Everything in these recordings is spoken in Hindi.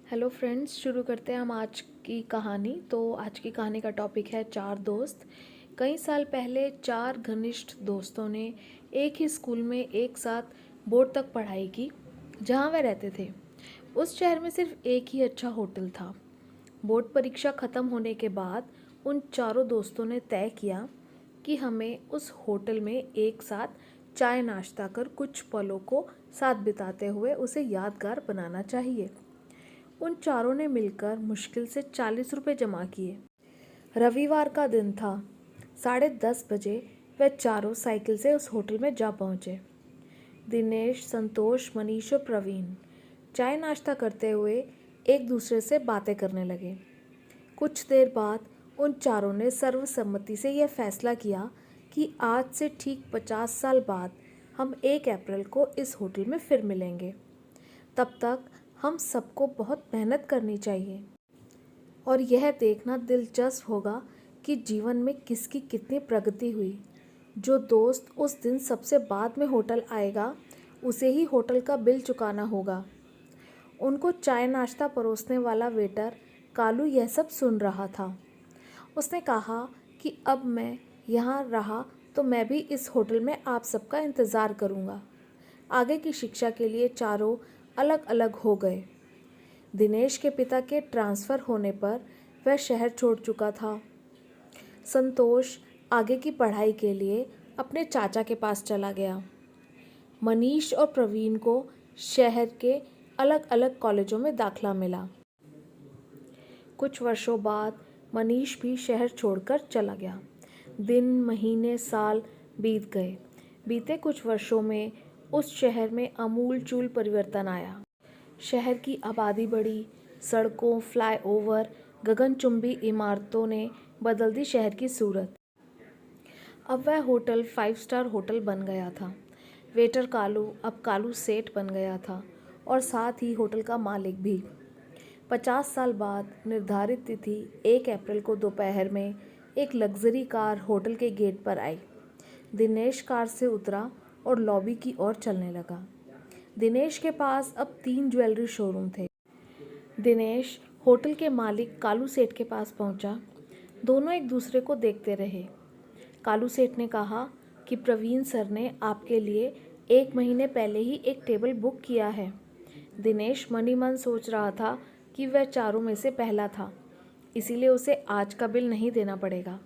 हेलो फ्रेंड्स, शुरू करते हैं हम आज की कहानी। तो आज की कहानी का टॉपिक है चार दोस्त। कई साल पहले चार घनिष्ठ दोस्तों ने एक ही स्कूल में एक साथ बोर्ड तक पढ़ाई की जहां वे रहते थे। उस शहर में सिर्फ एक ही अच्छा होटल था। बोर्ड परीक्षा ख़त्म होने के बाद उन चारों दोस्तों ने तय किया कि हमें उस होटल में एक साथ चाय नाश्ता कर कुछ पलों को साथ बिताते हुए उसे यादगार बनाना चाहिए। उन चारों ने मिलकर मुश्किल से 40 रुपये जमा किए। रविवार का दिन था। 10:30 बजे वे चारों साइकिल से उस होटल में जा पहुंचे। दिनेश, संतोष, मनीष और प्रवीण चाय नाश्ता करते हुए एक दूसरे से बातें करने लगे। कुछ देर बाद उन चारों ने सर्वसम्मति से यह फैसला किया कि आज से ठीक 50 साल बाद हम 1 अप्रैल को इस होटल में फिर मिलेंगे। तब तक हम सबको बहुत मेहनत करनी चाहिए और यह देखना दिलचस्प होगा कि जीवन में किसकी कितनी प्रगति हुई। जो दोस्त उस दिन सबसे बाद में होटल आएगा उसे ही होटल का बिल चुकाना होगा। उनको चाय नाश्ता परोसने वाला वेटर कालू यह सब सुन रहा था। उसने कहा कि अब मैं यहाँ रहा तो मैं भी इस होटल में आप सबका इंतज़ार करूँगा। आगे की शिक्षा के लिए चारों अलग अलग हो गए। दिनेश के पिता के ट्रांसफ़र होने पर वह शहर छोड़ चुका था। संतोष आगे की पढ़ाई के लिए अपने चाचा के पास चला गया। मनीष और प्रवीण को शहर के अलग अलग कॉलेजों में दाखला मिला। कुछ वर्षों बाद मनीष भी शहर छोड़कर चला गया। दिन, महीने, साल बीत गए। बीते कुछ वर्षों में उस शहर में आमूल-चूल परिवर्तन आया। शहर की आबादी बढ़ी। सड़कों, फ्लाईओवर, गगनचुंबी इमारतों ने बदल दी शहर की सूरत। अब वह होटल 5 स्टार होटल बन गया था। वेटर कालू अब कालू सेठ बन गया था और साथ ही होटल का मालिक भी। 50 साल बाद निर्धारित तिथि 1 अप्रैल को दोपहर में एक लग्जरी कार होटल के गेट पर आई। दिनेश कार से उतरा और लॉबी की ओर चलने लगा। दिनेश के पास अब 3 ज्वेलरी शोरूम थे। दिनेश होटल के मालिक कालू सेठ के पास पहुंचा। दोनों एक दूसरे को देखते रहे। कालू सेठ ने कहा कि प्रवीण सर ने आपके लिए 1 महीने पहले ही एक टेबल बुक किया है। दिनेश मन ही मन सोच रहा था कि वह चारों में से पहला था, इसीलिए उसे आज का बिल नहीं देना पड़ेगा।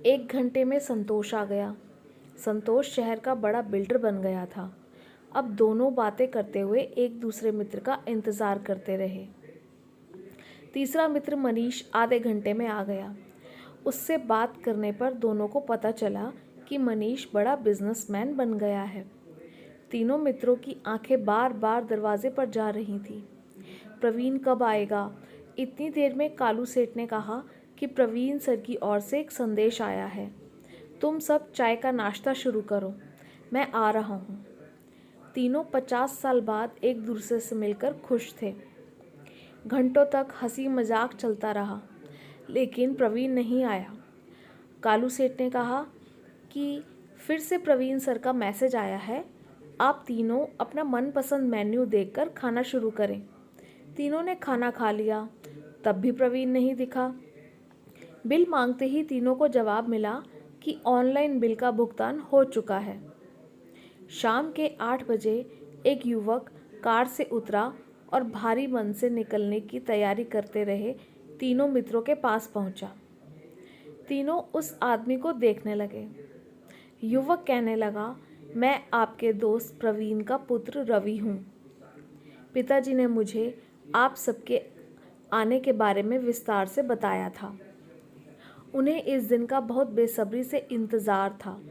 1 घंटे में संतोष आ गया। संतोष शहर का बड़ा बिल्डर बन गया था। अब दोनों बातें करते हुए एक दूसरे मित्र का इंतज़ार करते रहे। तीसरा मित्र मनीष आधे घंटे में आ गया। उससे बात करने पर दोनों को पता चला कि मनीष बड़ा बिजनेसमैन बन गया है। तीनों मित्रों की आंखें बार बार दरवाजे पर जा रही थीं। प्रवीण कब आएगा? इतनी देर में कालू सेठ ने कहा कि प्रवीण सर की ओर से एक संदेश आया है। तुम सब चाय का नाश्ता शुरू करो, मैं आ रहा हूँ। तीनों 50 साल बाद एक दूसरे से मिलकर खुश थे। घंटों तक हंसी मजाक चलता रहा, लेकिन प्रवीण नहीं आया। कालू सेठ ने कहा कि फिर से प्रवीण सर का मैसेज आया है, आप तीनों अपना मनपसंद मेन्यू देखकर खाना शुरू करें। तीनों ने खाना खा लिया, तब भी प्रवीण नहीं दिखा। बिल मांगते ही तीनों को जवाब मिला कि ऑनलाइन बिल का भुगतान हो चुका है। शाम के 8 बजे एक युवक कार से उतरा और भारी मन से निकलने की तैयारी करते रहे तीनों मित्रों के पास पहुंचा। तीनों उस आदमी को देखने लगे। युवक कहने लगा, मैं आपके दोस्त प्रवीण का पुत्र रवि हूँ। पिताजी ने मुझे आप सबके आने के बारे में विस्तार से बताया था। उन्हें इस दिन का बहुत बेसब्री से इंतज़ार था,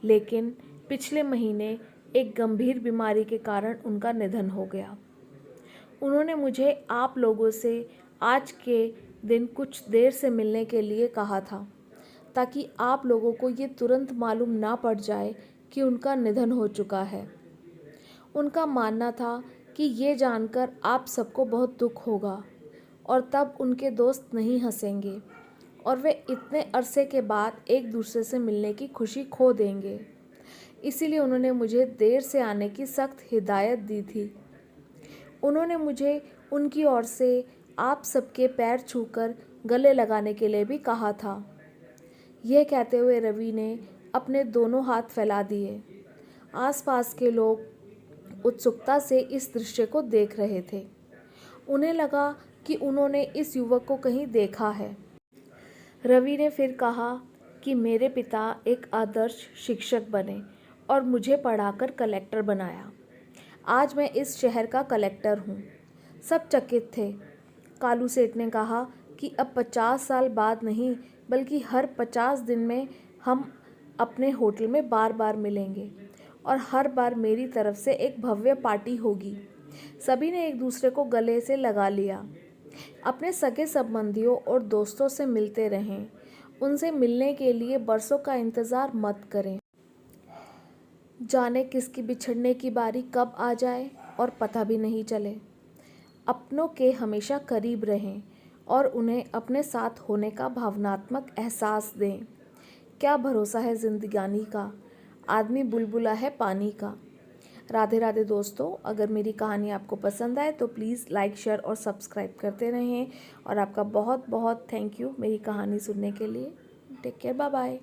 लेकिन पिछले महीने एक गंभीर बीमारी के कारण उनका निधन हो गया। उन्होंने मुझे आप लोगों से आज के दिन कुछ देर से मिलने के लिए कहा था, ताकि आप लोगों को ये तुरंत मालूम ना पड़ जाए कि उनका निधन हो चुका है। उनका मानना था कि ये जानकर आप सबको बहुत दुख होगा और तब उनके दोस्त नहीं हंसेंगे और वे इतने अरसे के बाद एक दूसरे से मिलने की खुशी खो देंगे। इसीलिए उन्होंने मुझे देर से आने की सख्त हिदायत दी थी। उन्होंने मुझे उनकी ओर से आप सबके पैर छूकर गले लगाने के लिए भी कहा था। यह कहते हुए रवि ने अपने दोनों हाथ फैला दिए। आसपास के लोग उत्सुकता से इस दृश्य को देख रहे थे। उन्हें लगा कि उन्होंने इस युवक को कहीं देखा है। रवि ने फिर कहा कि मेरे पिता एक आदर्श शिक्षक बने और मुझे पढ़ाकर कलेक्टर बनाया। आज मैं इस शहर का कलेक्टर हूँ। सब चकित थे। कालू सेठ ने कहा कि अब 50 साल बाद नहीं, बल्कि हर 50 दिन में हम अपने होटल में बार बार मिलेंगे और हर बार मेरी तरफ से एक भव्य पार्टी होगी। सभी ने एक दूसरे को गले से लगा लिया। अपने सगे संबंधियों और दोस्तों से मिलते रहें। उनसे मिलने के लिए बरसों का इंतज़ार मत करें। जाने किसकी बिछड़ने की बारी कब आ जाए और पता भी नहीं चले। अपनों के हमेशा करीब रहें और उन्हें अपने साथ होने का भावनात्मक एहसास दें। क्या भरोसा है जिंदगानी का, आदमी बुलबुला है पानी का। राधे राधे दोस्तों, अगर मेरी कहानी आपको पसंद आए तो प्लीज़ लाइक, शेयर और सब्सक्राइब करते रहें। और आपका बहुत बहुत थैंक यू मेरी कहानी सुनने के लिए। Take care, bye bye.